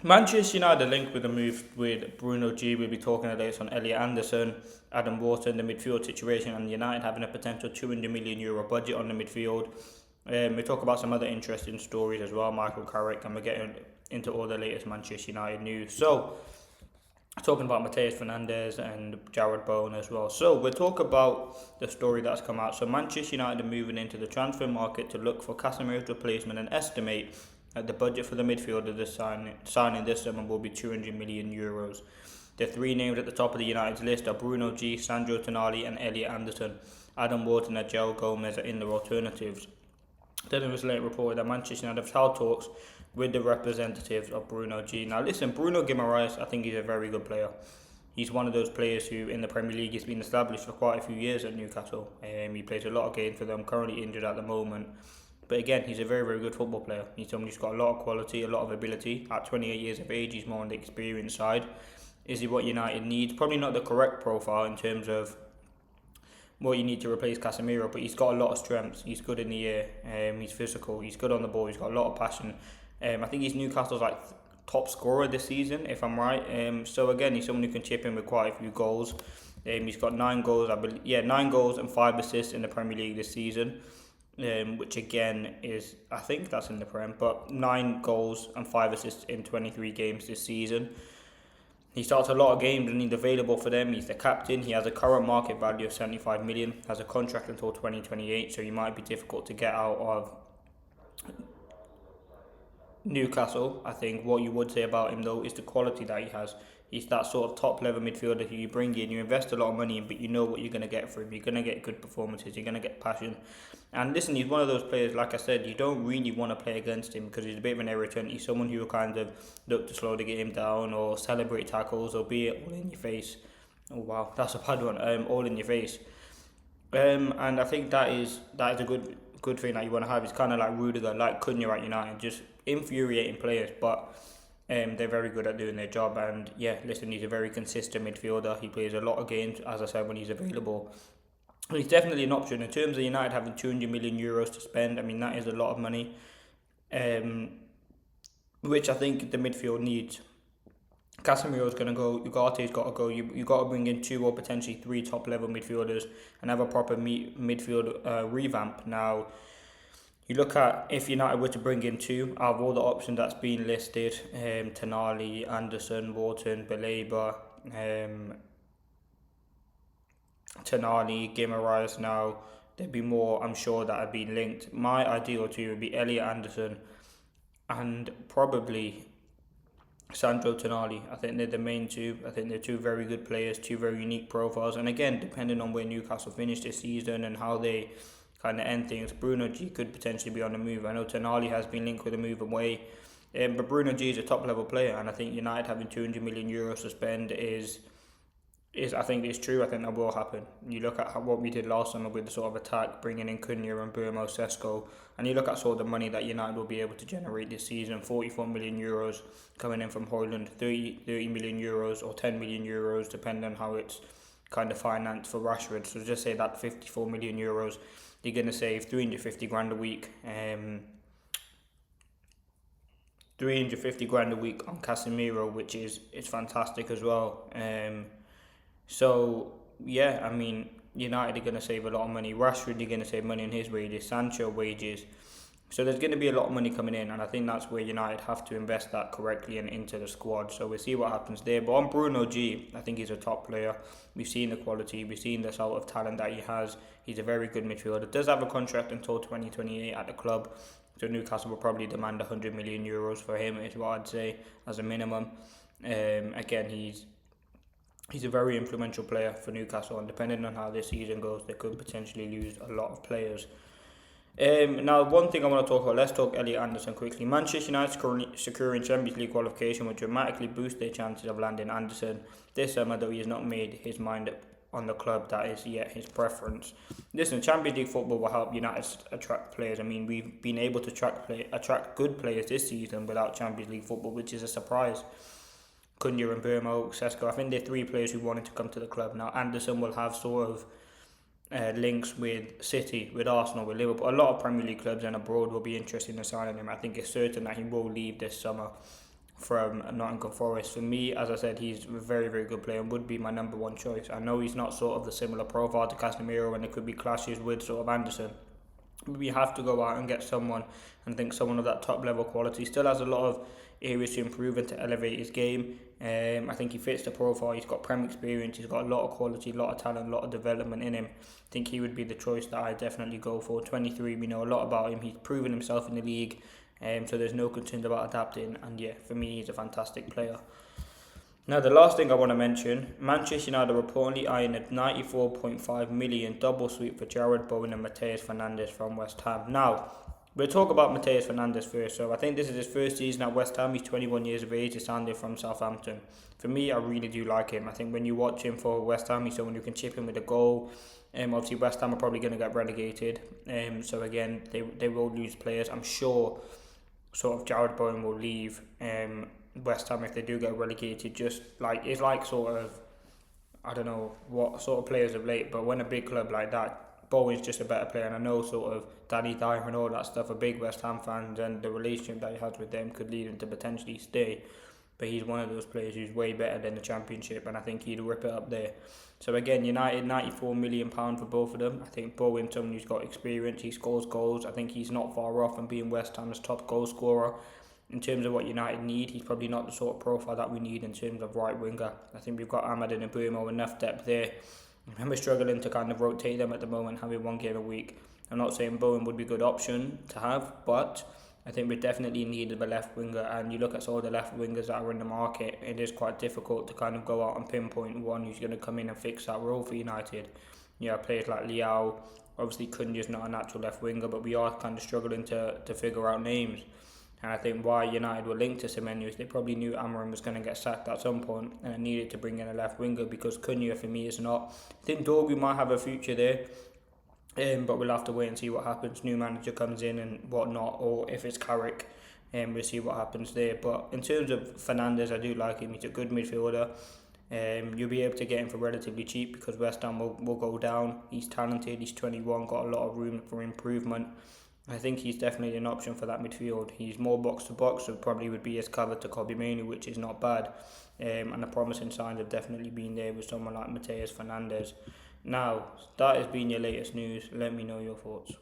Manchester United linked with the move with Bruno G. We'll be talking today on Elliot Anderson, Adam Wharton, the midfield situation, and United having a potential €200 million budget on the midfield. We talk about some other interesting stories as well, Michael Carrick, and we're getting into all the latest Manchester United news. So, talking about Mateus Fernandes and Jared Bowen as well. So, we'll talk about the story that's come out. So, Manchester United are moving into the transfer market to look for Casemiro's replacement and estimate that the budget for the midfielder signing this summer will be €200 million. The three names at the top of the United's list are Bruno G, Sandro Tonali, and Elliot Anderson. Adam Wharton and Joe Gomez are in their alternatives. Then it was later reported that Manchester United have held talks with the representatives of Bruno G. Now listen, Bruno Guimaraes, I think he's a very good player. He's one of those players who in the Premier League has been established for quite a few years at Newcastle. He plays a lot of games for them, currently injured at the moment. But again, he's a very, very good football player. He's someone who's got a lot of quality, a lot of ability. At 28 years of age, he's more on the experienced side. Is he what United needs? Probably not the correct profile in terms of what you need to replace Casemiro, but he's got a lot of strengths. He's good in the air, he's physical, he's good on the ball, he's got a lot of passion. I think he's Newcastle's top scorer this season, if I'm right. So again, he's someone who can chip in with quite a few goals. He's got 9 goals, 9 goals and 5 assists in the Premier League this season. Which again is, I think that's in the Prem, but 9 goals and 5 assists in 23 games this season. He starts a lot of games and he's available for them. He's the captain. He has a current market value of 75 million, has a contract until 2028, so he might be difficult to get out of Newcastle. I think what you would say about him though is the quality that he has. He's that sort of top level midfielder who you bring in, you invest a lot of money in, but you know what you're going to get for him. You're going to get good performances, you're going to get passion. And listen, he's one of those players, like I said, you don't really want to play against him because he's a bit of an irritant. He's someone who will kind of look to slow the game down or celebrate tackles or be all in your face. Oh wow, that's a bad one. All in your face. And I think that is a good thing that you want to have. It's kind of like Rudiger, like Cunha at United, just infuriating players, but they're very good at doing their job. And yeah, listen, he's a very consistent midfielder. He plays a lot of games, as I said, when he's available. He's definitely an option in terms of United having €200 million to spend. I mean, that is a lot of money, um, which I think the midfield needs. Casemiro's going to go, Ugarte's got to go. You got to bring in 2 or potentially 3 top level midfielders and have a proper midfield revamp. Now, you look at if United were to bring in 2 out of all the options that's been listed, Tonali, Anderson, Wharton, Baleba, Tonali, Guimaraes. Now, there'd be more, I'm sure, that have been linked. My ideal 2 would be Elliot Anderson and probably Sandro Tonali. I think they're the main 2. I think they're 2 very good players, 2 very unique profiles. And again, depending on where Newcastle finish this season and how they kind of end things, Bruno G could potentially be on the move. I know Tonali has been linked with a move away, but Bruno G is a top level player, and I think United having €200 million to spend is I think it's true. I think that will happen. You look at what we did last summer with the sort of attack, bringing in Cunha and Burmo Sesko, and you look at sort of the money that United will be able to generate this season, €44 million coming in from Hoyland, €30 million or €10 million, depending on how it's kind of financed for Rashford. So just say that €54 million, you're going to save 350 grand a week. 350 grand a week on Casemiro, which is fantastic as well. So, yeah, I mean, United are going to save a lot of money. Rashford, you're going to save money on his wages. Sancho wages. So there's going to be a lot of money coming in, and I think that's where United have to invest that correctly and into the squad. So we'll see what happens there. But on Bruno G, I think he's a top player. We've seen the quality. We've seen the sort of talent that he has. He's a very good midfielder. Does have a contract until 2028 at the club. So Newcastle will probably demand €100 million for him, is what I'd say, as a minimum. Again, he's a very influential player for Newcastle, and depending on how this season goes, they could potentially lose a lot of players. Now, one thing I want to talk about, let's talk Elliot Anderson quickly. Manchester United currently securing Champions League qualification will dramatically boost their chances of landing Anderson this summer, though he has not made his mind up on the club that is yet his preference. Listen, Champions League football will help United attract players. I mean, we've been able to attract good players this season without Champions League football, which is a surprise. Cunha and Burmo, Sesko, I think they're 3 players who wanted to come to the club. Now, Anderson will have sort of links with City, with Arsenal, with Liverpool. A lot of Premier League clubs and abroad will be interested in signing him. I think it's certain that he will leave this summer from Nottingham Forest. For me, as I said, he's a very, very good player and would be my number one choice. I know he's not sort of the similar profile to Casemiro, and there could be clashes with sort of Anderson. We have to go out and get someone, and think someone of that top level quality. Still has a lot of areas to improve and to elevate his game. I think he fits the profile. He's got Prem experience. He's got a lot of quality, a lot of talent, a lot of development in him. I think he would be the choice that I definitely go for. 23, we know a lot about him. He's proven himself in the league, so there's no concern about adapting. And yeah, for me, he's a fantastic player. Now, the last thing I want to mention, Manchester United are reportedly eyeing a 94.5 million double sweep for Jarrod Bowen and Mateus Fernandes from West Ham. Now, we'll talk about Mateus Fernandes first. So I think this is his first season at West Ham. He's 21 years of age. He's signed from Southampton. For me, I really do like him. I think when you watch him for West Ham, he's someone who can chip in with a goal. Obviously, West Ham are probably going to get relegated. So again, they will lose players. I'm sure sort of Jarrod Bowen will leave West Ham if they do get relegated. Just like it's like sort of, I don't know what sort of players of late, but when a big club like that, Bowen's just a better player. And I know sort of Danny Dyer and all that stuff are big West Ham fans, and the relationship that he has with them could lead him to potentially stay. But he's one of those players who's way better than the Championship, and I think he'd rip it up there. So again, United, £94 million for both of them. I think Bowen, someone who's got experience, he scores goals. I think he's not far off from being West Ham's top goal scorer. In terms of what United need, he's probably not the sort of profile that we need in terms of right winger. I think we've got Ahmad and BRUNO, enough depth there. And we're struggling to kind of rotate them at the moment, having one game a week. I'm not saying Bowen would be a good option to have, but I think we definitely need a left winger. And you look at some of the left wingers that are in the market, it is quite difficult to kind of go out and pinpoint one who's going to come in and fix that role for United. You know, players like Liao, obviously Cunha's not a natural left winger, but we are kind of struggling to figure out names. And I think why United were linked to Semenyo is they probably knew Amorim was going to get sacked at some point, and they needed to bring in a left winger, because Cunha for me is not. I think Dorgu might have a future there, but we'll have to wait and see what happens. New manager comes in and whatnot, or if it's Carrick, we'll see what happens there. But in terms of Fernandes, I do like him. He's a good midfielder. You'll be able to get him for relatively cheap because West Ham will go down. He's talented, he's 21, got a lot of room for improvement. I think he's definitely an option for that midfield. He's more box to box, so probably would be as covered to Kobbie Mainoo, which is not bad. And the promising signs have definitely been there with someone like Mateus Fernandes. Now, that has been your latest news. Let me know your thoughts.